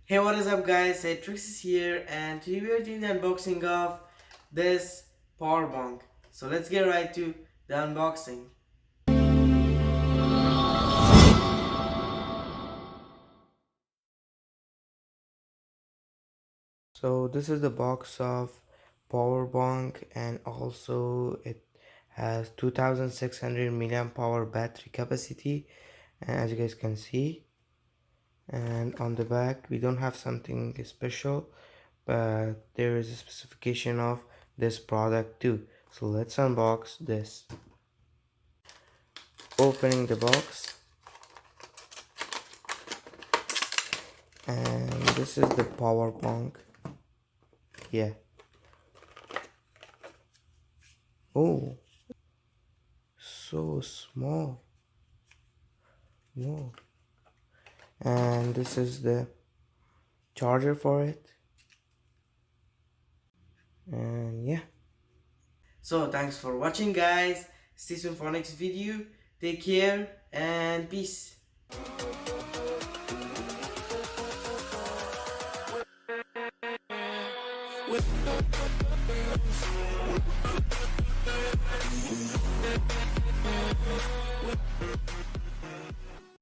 Hey, what is up guys? Trix is here and today we are doing the unboxing of this power bank. So let's get right to the unboxing. So this is the box of power bank, and also it has 2600 milliamp hour battery capacity, and as you guys can see, and on the back we don't have something special, but there is a specification of this product too. So let's unbox this. Opening the box, and this is the power bank. Yeah. Oh, so small. No. And this is the charger for it. And yeah. So thanks for watching guys. Stay tuned for next video. Take care and peace.